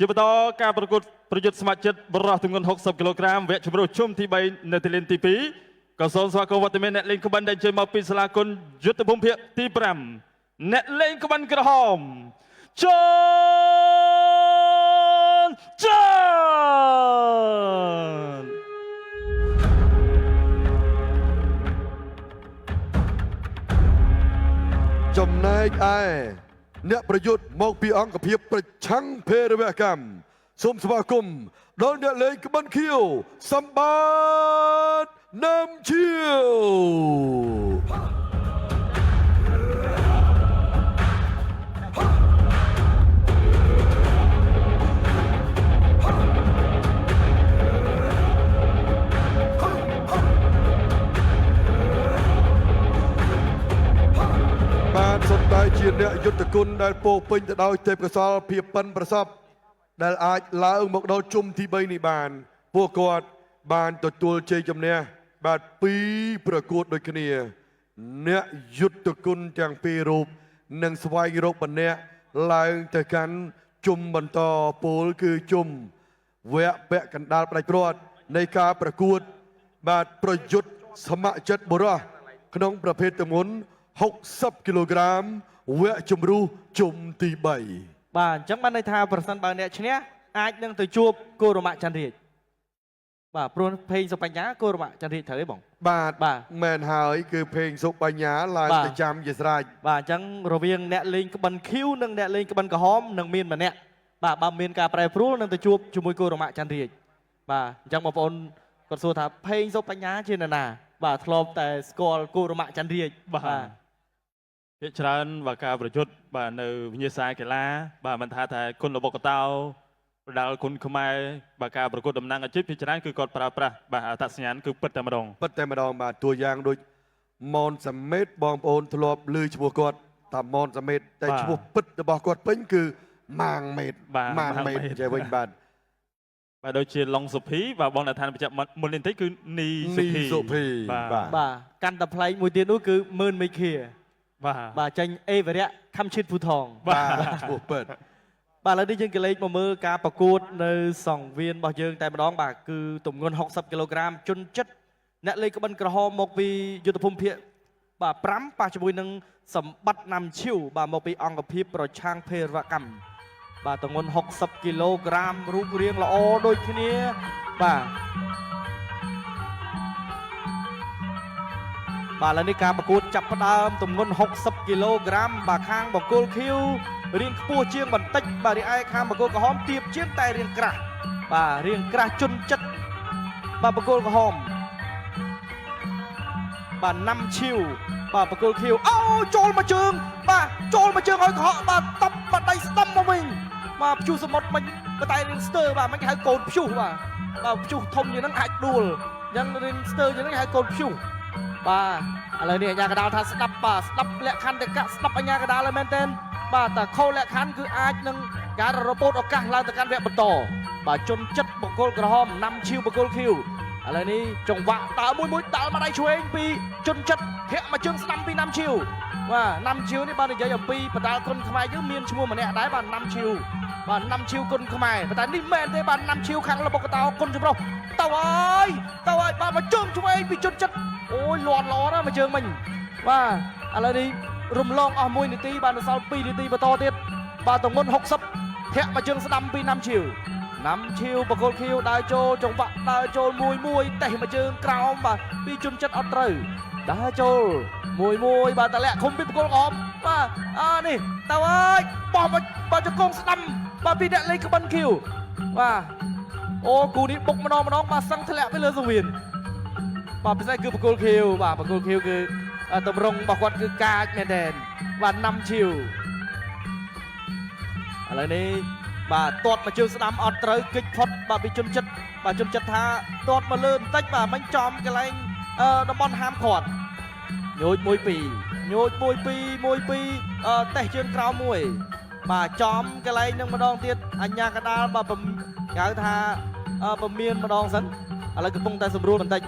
ជាបន្តការប្រកួតប្រយុទ្ធស្ម័គ្រចិត្តបរោះទម្ងន់60គីឡូក្រាមវគ្គជម្រុះជុំទី3នៅទីលានទី2ក៏សូមស្វាគមន៍វត្តមានអ្នកលេងក្បិនដែលចេញមកពីសាលាគុណយុទ្ធភូមិភាគទី5អ្នកលេងក្បិនក្រហមជន់ចំណែកឯអ្នកប្រយុទ្ធមកពីអង្គភាពប្រឆាំងភេរវកម្មសូមស្វាគមន៍ដល់អ្នកលេងក្បិនខៀវសម្បត្តិណាំឈៀវបានសុទ្ធតែជាអ្នកយុទ្ធគុណដែលពោពេញទៅដោយទេពកោសល្យភាពប៉ិនប្រសពដែលអាចឡើងមកដល់ជុំទី3នេះបានពួកគាត់បានទទួលជ័យជំនះបាទ2ប្រកួតដូចគ្នាអ្នកយុទ្ធគុណទាំងពីររូបនឹងស្វែងរកម្នាក់ឡើងទៅកាន់ជុំបន្តពលគឺជុំវគ្គពាក់កណ្ដាលផ្ដាច់ព្រាត់នៃការប្រកួតបាទប្រយុទ្ធស្ម័គ្រចិត្តបុរសក្នុងប្រភេទទម្ងន់60គីឡូក្រាមវគ្គជម្រុះជុំទី3បាទអញ្ចឹងបានន័យថាប្រសិនបើអ្នកឈ្នះអាចនឹងទៅជួបគោរមៈចន្ទរាជបាទព្រោះភេងសុបញ្ញាគោរមៈចន្ទរាជត្រូវទេបងបាទមែនហើយគឺភេងសុបញ្ញាឡើងទៅចាំជាស្រេចបាទអញ្ចឹងរវាងអ្នកលេងក្បិនខៀវនិងអ្នកលេងក្បិនក្រហមនឹងមានម្នាក់បាទបើមានការប្រែប្រួលនឹងទៅជួបជាមួយគោរមៈចន្ទរាជបាទអញ្ចឹងបងប្អូនគាត់សួរថាភេងសុបញ្ញាជានរណាបាទធ្លាប់តែស្គាល់គោរមៈចន្ទរាជបាទភាគច្រើនបើការប្រយុទ្ធបាទនៅវិញ្ញាសាកីឡាបាទមិនថាតែគុណរបស់កតោប្រដាល់គុណខ្មែរបើការប្រកួតតំណាងអាជីពភាគច្រើនគឺគាត់ប្រើប្រាស់បាទអត្តសញ្ញាណគឺពិតតែម្ដងបាទតួយ៉ាងដូចម៉នសមេតបងប្អូនធ្លាប់ឮឈ្មោះគាត់តាម៉នសមេតតែឈ្មោះពិតរបស់គាត់ពេញគឺម៉ាងមេតចេះវិញបាទដូចជាឡុងសុភីបាទបងអ្នកឋានបញ្ជាក់មុននេះបន្តិចគឺនីសុភីបាទកាន់តែប្លែកមួយទៀតនោះគឺម៉ឺនមេឃាបាទចេញអេវរៈខំឈិតភូថងបាទឈ្មោះពិតបាទឥឡូវនេះយើងក៏លេខមកមើលការប្រកួតនៅសង្វៀនរបស់យើងតែម្ដងបាទគឺទម្ងន់60គីឡូក្រាមជន់ចិត្តអ្នកលេងក្បិនក្រហមមកពីយុទ្ធភូមិភាគបាទ5ប៉ះជាមួយនឹងសម្បត្តិណាំឈីវបាទមកពីអង្គភាពប្រឆាំងភេរវកម្មបាទទម្ងន់60គីឡូក្រាមរូបរាងល្អដូចគ្នាបាទបាទឥឡូវនេះការប្រកួតចាប់ផ្ដើមទម្ងន់60គីឡូក្រាមបាទខាងបង្គោលខៀវរាងខ្ពស់ជាងបន្តិចបាទរីឯខាងបង្គោលក្រហមទាបជាងតែរាងក្រាស់បាទរាងក្រាស់ជន់ចិត្តបាទបង្គោលក្រហមបាទណាំឈីវបាទបង្គោលខៀវអូចូលមកជើងបាទចូលមកជើងឲ្យកុហកបាទតបបាត់ដៃស្ដំមកវិញបាទព្យុះសមុទ្រមិនតែរៀនស្ទើបាទមិនគេហៅកូនព្យុះបាទព្យុះធំជាងហ្នឹងអាចដួលអញ្ចឹងរៀនស្ទើជាងហ្នឹងគេហៅកូនព្យុះបាទឥឡូវនេះអាញាកដាលថាស្ដាប់បាទស្ដាប់លក្ខខណ្ឌតកស្ដាប់អាញាកដាលហើយមែនទែនបាទតែខុសលក្ខខណ្ឌគឺអាចនឹងការរពោតឱកាសឡើងទៅកាន់វគ្គបន្តបាទជន់ចិត្តបង្គោលក្រហមណាំឈីវបង្គោលខៀវឥឡូវនេះចង្វាក់ដើរមួយដាល់មកដៃឆ្វេងពីជន់ចិត្តធាក់មកជើងស្ដាំពីណាំឈីវបាទណាំឈីវនេះបាននិយាយអំពីបដាល់គុណខ្មែរយើងមានឈ្មោះម្នាក់ដែរបាទណាំឈីវបាទណាំឈីវគុណខ្មែរតែនេះមែនទេបាទណាំឈីវខាងលបកតោគុណចម្រុះទៅហើយបាទមកជើងឆ្វេងពីជន់ចិត្តអូយលាន់ល្អណាស់មកជើងមិញបាទឥឡូវនេះរំលងអស់1នាទីបាទនៅសល់2នាទីបន្តទៀតបាទទម្ងន់60ធាក់មកជើងស្ដាំពីណាំឈីវបង្គោលខៀវដើរចូលចង្វាក់ដើរចូលមួយតេះមកជើងក្រោមបាទពីជន់ចិត្តអត់ត្រូវដើរចូលមួយបាទតលាក់ឃុំពីបង្គោលក្រហមបាទនេះទៅហើយបោះមកជង្គង់ស្ដាំបាទពីអ្នកលេងក្បិនខៀវបាទអូគូនេះបុកម្ដងបាទសឹងធ្លាក់ទៅលើសង្វៀនបាទពិសេសគឺបង្គោលខៀវបាទបង្គោលខៀវគឺតម្រង់របស់គាត់គឺកាចមែនទែនបាទណាំឈីវឥឡូវនេះបាទទាត់មកជើងស្ដាំអត់ត្រូវគេចផុតបាទពីជន់ចិត្តបាទជន់ចិត្តថាទាត់មកលើបន្តិចបាទមិញចំកន្លែងតំបន់ហាមឃាត់ញូច1 2តេះជើងក្រោមមួយបាទចំកន្លែងនឹងម្ដងទៀតអញ្ញាកដាលបាទហៅថាពមៀនម្ដងសិនឥឡូវកំពុងតែសម្រួលបន្តិច ប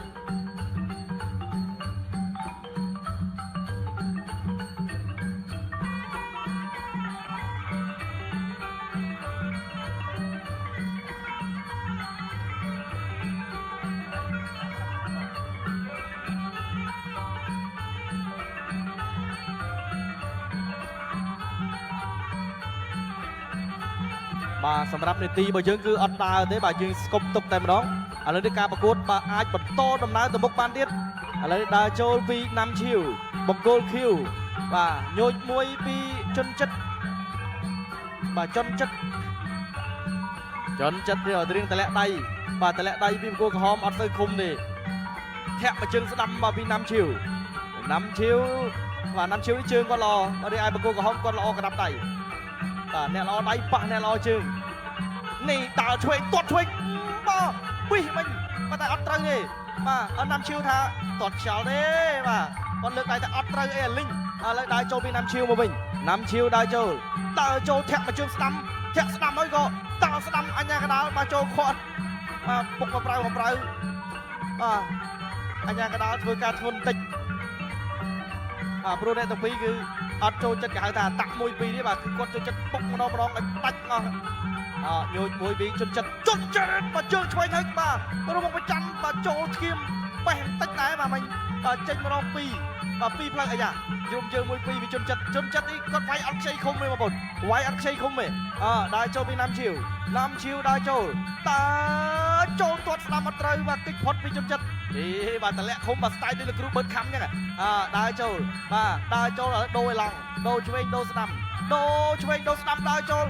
បាទសម្រាប់នីតិរបស់យើងគឺអត់ដើរទេបាទយើងស្គប់ទុកតែម្ដងឥឡូវនេះការប្រកួតបាទអាចបន្តដំណើរទៅមុខបានទៀតឥឡូវដើរចូលពីណាំឈៀវបង្គោលឃីវបាទញូចមួយពីជន់ចិត្តបាទជន់ចិត្តរៀងតម្លាក់ដៃបាទតម្លាក់ដៃពីបង្គោលក្រហមអត់ទៅឃុំទេធាក់មកជើងស្ដាំមកពីណាំឈៀវបាទណាំឈៀវនេះជើងគាត់ល្អរីឯបង្គោលក្រហមគាត់ល្អក្តាប់ដៃបាទអ្នកល្អដៃប៉ះអ្នកល្អជើងនេះដើរឆ្វេងទាត់ឆ្វេងបាទពីមិញប៉ុន្តែអត់ត្រូវទេបាទអត់ណាំឈៀវថាទាត់ខ្យល់ទេបាទគាត់លើកដៃថាអត់ត្រូវអីអាលីងឥឡូវដើរចូលពីណាំឈៀវមកវិញណាំឈៀវដើរចូលធាក់មកជើងស្ដាំធាក់ស្ដាំហើយក៏ដើរស្ដាំអញ្ញាកដាលបាទចូលខាត់បាទពុកមកប្រៅបាទអញ្ញាកដាលធ្វើការធ្ងន់បន្តិចព្រោះអ្នកទាំងពីរគឺអត់ចូលចិត្តគេហៅថាតាក់1 2នេះបាទគឺគាត់ចូលចិត្តពុកម្ដងឲ្យដាច់អស់ញូចមួយពីជន់ចិត្តបាទជើងឆ្វេងហើយបាទរំងប្រចាំបាទចូលឈាមបេះបន្តិចដែរបាទមិញបាទចេញម្ដង2ផ្លូវអីយ៉ាយំជើង1 2ពីជន់ចិត្តនេះគាត់វាយអត់ខ្ចីឃុំទេបងប្អូនវាយអត់ខ្ចីឃុំទេដើរចូលពីណាំឈៀវដើរចូលតើចូលទាត់ស្ដាំអត់ត្រូវបាទតិចផុតពីជន់ចិត្តបាទតម្លាក់ឃុំបាទស្ទាយដូចលោកគ្រូបឺតខំអញ្ចឹងដើរចូលដូរឲ្យឡងដូរឆ្វេងដូរស្ដាំដើរចូល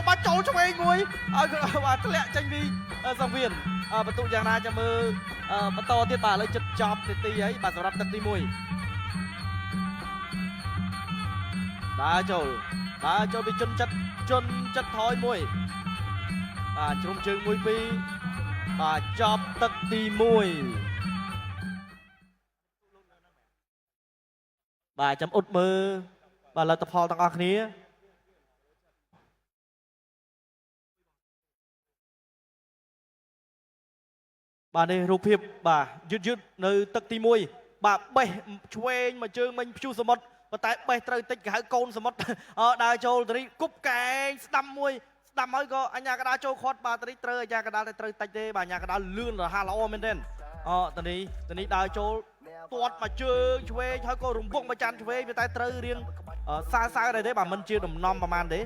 បាទចូលឆ្វេងមួយឲ្យបាទធ្លាក់ចេញពីសង្វៀនបន្ទុកយ៉ាងណាចាំមើលបន្តទៀតបាទឥឡូវចិត្តចប់នាទីហើយបាទសម្រាប់ទឹកទី1ដើរចូលពីជន់ចិត្តថយមួយបាទជ្រុំជើង1 2បាទចប់ទឹកទី1បាទចាំអ៊ុតមើលបាទលទ្ធផលទាំងអស់គ្នាបាទនេះរូបភាពបាទយឺតនៅទឹកទី1បាទបេះឆ្វេងមកជើងមិញព្យូសមុទ្រប៉ុន្តែបេះត្រូវតិចគេហៅកូនសមុទ្រដើរចូលទៅនេះគប់កែងស្ដាំហើយក៏អញ្ញាកដាលចូលខាត់បាទទៅនេះត្រូវអញ្ញាកដាលតែត្រូវតិចទេបាទអញ្ញាកដាលលឿនរហ័សល្អមែនទេទៅនេះដើរចូលទាត់មកជើងឆ្វេងហើយក៏រំវងមកចាន់ឆ្វេងតែត្រូវរៀងសើដែរទេបាទមិនជាដំណំប្រហែលទេ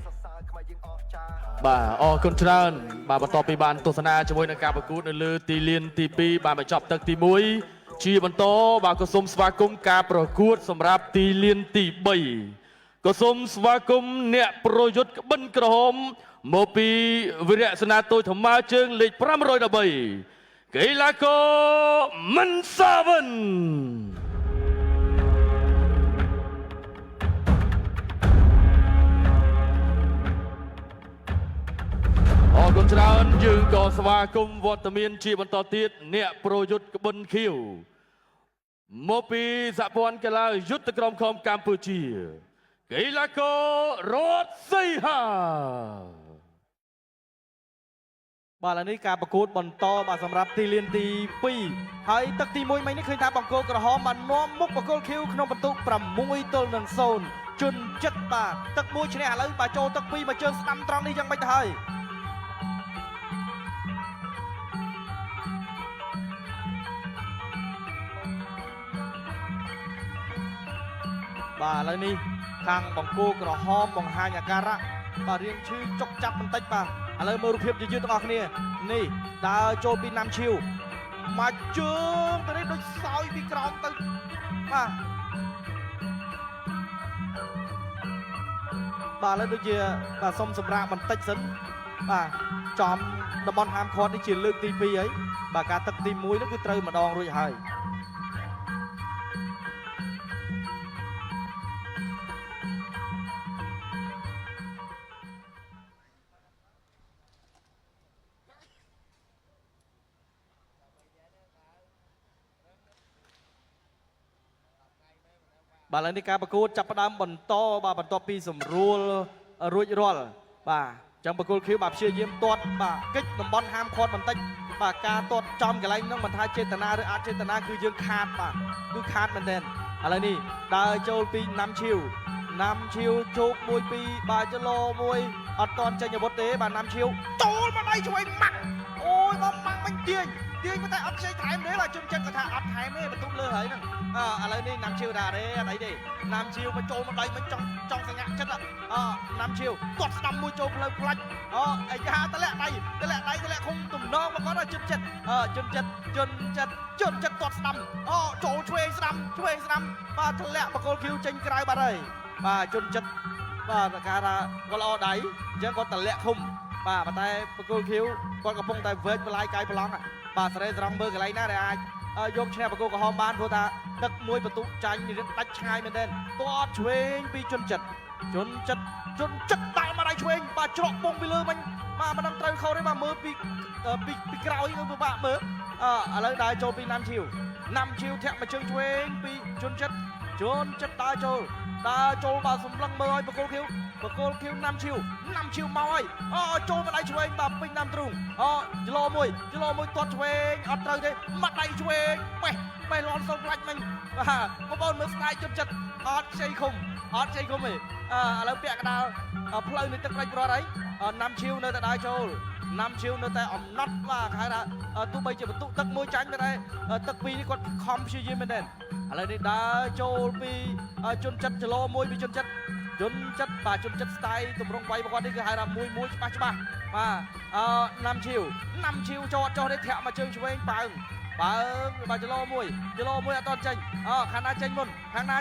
បាទអរគុណច្រើនបាទបន្ទាប់ពីបានទស្សនាជាមួយនឹងការប្រកួតនៅលើទីលានទី2បានបញ្ចប់ទឹកទី1ជាបន្តបាទក៏សូមស្វាគមន៍ការប្រកួតសម្រាប់ទីលានទី3ក៏សូមស្វាគមន៍អ្នកប្រយុទ្ធក្បិនក្រហមមកពីវិរៈសេនាតូចថ្មើរជើងលេខ513កីឡាករមិនសាវិនអរគុណច្រើនយើងក៏ស្វាគមន៍វត្តមានជាបន្តទៀតអ្នកប្រយុទ្ធក្បិនខៀវមកពីសហព័ន្ធកីឡាយុទ្ធក្រុមខំកម្ពុជាកីឡាកររតសីហាបាទឥឡូវនេះការប្រកួតបន្តបាទសម្រាប់ទីលានទី2ហើយទឹកទី1មិញនេះឃើញថាបង្គោលក្រហមបាននាំមុខបង្គោលខៀវក្នុងបន្ទុក6-0ជន់ចិត្តបាទទឹក1ឈ្នះឥឡូវបាទចូលទឹក2មកជើងស្ដាំត្រង់នេះយ៉ាងម៉េចទៅហើយបាទឥឡូវនេះខាងបង្គោលក្រហមបង្ហាញអាការៈបាទរៀងឈឺចុកចាប់បន្តិចបាទឥឡូវមើលរូបភាពយឺតៗទាំងអស់គ្នានេះដើរចូលពីណាំឈៀវមកជើងទៅនេះដូចសោយពីក្រោមទៅបាទឥឡូវដូចជាបាទសុំសម្រាប់បន្តិចសិនបាទចំតំបន់ហាមឃាត់នេះជាលើកទី2ហើយបាទការទឹកទី1នោះគឺត្រូវម្ដងរួចហើយបាទឥឡូវនេះការប្រកួតចាប់ផ្ដើមបន្តបាទបន្ទាប់ពីសម្រួលរួចរាល់បាទចឹងបង្គោលខៀវបាទព្យាយាមទាត់បាទកិច្ចតំបន់ហាមឃាត់បន្តិចបាទការទាត់ចំកន្លែងហ្នឹងមិនថាចេតនាឬអចេតនាគឺយើងខាតបាទគឺខាតមែនទែនឥឡូវនេះដើរចូលពីណាំឈៀវជោគ1 2បាទចលោ1អត់តន់ចេញអាវុធទេបាទណាំឈៀវចូលមកដៃឆ្វេងម៉ាក់អូ យបំម៉ាំងមិញទាញតែអត់ខ្ចីថែមទេបាទជនចិត្តគាត់ថាអត់ថែមទេបន្ទុកលើហើយហ្នឹងឥឡូវនេះណាំឈៀវថាទេអត់អីទេណាំឈៀវមកចូលមកដៃមិនចង់សញ្ញាចិត្តណាំឈៀវគាត់ស្ដាំមួយចូលផ្លូវផ្លាច់អាយ៉ាតលាក់ដៃតលាក់ឃុំទំនងមកគាត់ជនចិត្តគាត់ស្ដាំចូលឆ្វេងស្ដាំបាទធ្លាក់បកគោលឃីវចេញក្រៅបាត់ហើយបាទជនចិត្តបាទគេថាគាត់ល្អដៃអញ្ចឹងគាត់តម្លាក់ឃុំបាទប៉ុន្តែបកគោលឃីវគាត់កំពុងតែវែកបលាយកាយប្រឡងបាទសេរីស្រង់មើលកន្លែងណាដែលអាចយកឈ្នះបកគោលក្រហមបានព្រោះថាទឹកមួយបន្ទុកចាញ់រៀបដាច់ឆ្ងាយមែនទែនគាត់ឆ្វេងពីជនចិត្តដាក់មកដៃឆ្វេងបាទច្រកពងពីលើមិញបាទមិនដឹងត្រូវខុសទេបាទមើលពីក្រោយគឺពិបាកមើលឥឡូវដើរចូលពីណាំឈៀវធាក់មកជើងឆ្វេងពីជនចិត្តដើរចូលបាទសម្លឹងមើលឲ្យបកគោលឃីវណាំឈៀវមកហើយចូលមកដៃឆ្វេងបាទពេញណាំទ្រូងចលោមួយទាត់ឆ្វេងអត់ត្រូវទេមកដៃឆ្វេងបេះលាន់សូវខ្លាច់មិញបាទបងប្អូនមើលស្ដាយជនចិត្តអត់ខ្ចីឃុំទេឥឡូវពាក់កណ្ដាលផ្លូវនៃទឹកផ្លេចប្រត់ហើយណាំឈៀវនៅតែដើរចូលណាំឈៀវនៅតែអំណត់បាទគេថាទោះបីជាបន្ទុកទឹកមួយចាញ់តែទឹកពីរនេះគាត់ខំព្យាយាមមែនទេឥឡូវនេះដើរចូលពីជនចិត្តចលោមួយពីជនចិត្តស្ទាយទម្រង់វាយរបស់គាត់នេះគឺហៅថាមួយច្បាស់បាទណាំឈៀវចោះនេះធាក់មកជើងឆ្វេងបើងបាទចលោមួយអត់តចេញខាងណាចេញមុនខាងណា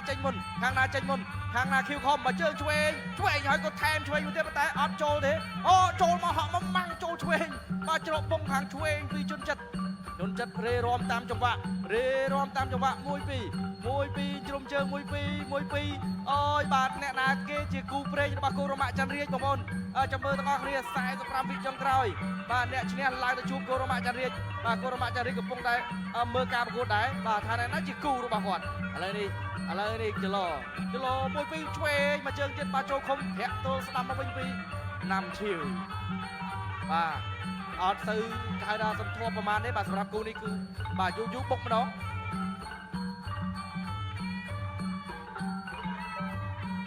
ឃីវខំមកជើងឆ្វេងហើយគាត់ថែមឆ្វេងមួយទៀតប៉ុន្តែអត់ចូលទេចូលមកហក់មកម៉ាំងចូលឆ្វេងបាទច្រកពងខាងឆ្វេងពីជនចិត្តរេរាំតាមចង្វាក់1 2ជ្រុំជើង1 2អូយបាទអ្នកណាគេជាគូព្រេងរបស់គូរ៉ូម៉ាក់ច័ន្ទរាជបងប្អូនចាំមើលទាំងអស់គ្នា45វិចុងក្រោយបាទអ្នកឈ្នះឡើងទៅជួបគូរ៉ូម៉ាក់ច័ន្ទរាជបាទគូរ៉ូម៉ាក់ច័ន្ទរាជកំពុងតែមើលការប្រកួតដែរបាទថាអ្នកណាជាគូរបស់គាត់ឥឡូវនេះចលោ1 2ឆ្វេងមកជើងទៀតបាទចូលឃុំធាក់ទល់ស្ដាំមកវិញពីណាំឈៀវបាទអត់ទៅហៅថាសន្ធាប់ប្រមាណទេបាទសម្រាប់គូនេះគឺបាទយូបុកម្ដង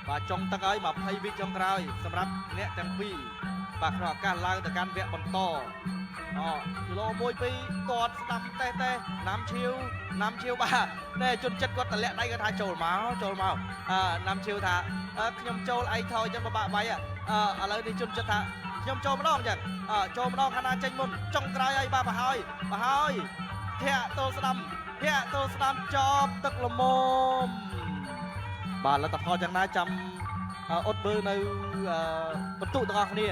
បាទចុងទឹកហើយ20វិចុងក្រោយសម្រាប់អ្នកទាំងពីរបាទក្នុងឱកាសឡើងទៅកាន់វគ្គបន្តគីឡូ1 2ទាត់ស្ដាំតេះណាំឈៀវបាទតែជនចិត្តគាត់តម្លាក់ដៃគាត់ថាចូលមកណាំឈៀវថាខ្ញុំចូលឯងថយចឹងពិបាកវាយឥឡូវនេះជនចិត្តថាខ្ញុំចូលម្ដងអញ្ចឹងចូលម្ដងខាងណាចេញមុនចុងក្រោយហើយបាទបើហើយធាក់ទល់ស្ដាំចប់ទឹកល្មមបាទលទ្ធផលយ៉ាងណាចាំអត់មើលនៅបន្ទុកទាំងអស់គ្នា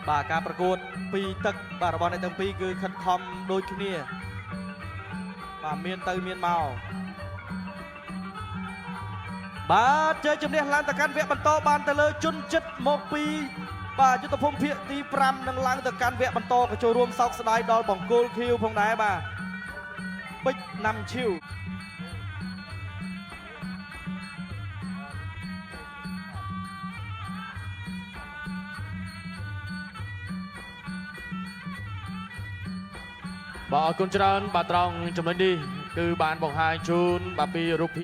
បាទការប្រកួតពីទឹកបាទរបស់អ្នកទាំងពីរគឺខិតខំដូចគ្នាបាទមានទៅមានមកបាទជ័យជំនះឡើងទៅកាន់វគ្គបន្តបានទៅលើជនចិត្តមកពីបាទយុទ្ធភូមិភាគទី5នឹងឡើងទៅកាន់វគ្គបន្តក៏ចូលរួមសោកស្ដាយដល់បង្គោលឃីវផងដែរបាទពេជ្រណាំឈីវបាទអរគុណច្រើនបាទត្រង់ចំណុចនេះគឺបានបង្ហាញជូនបាទពីរូបភាព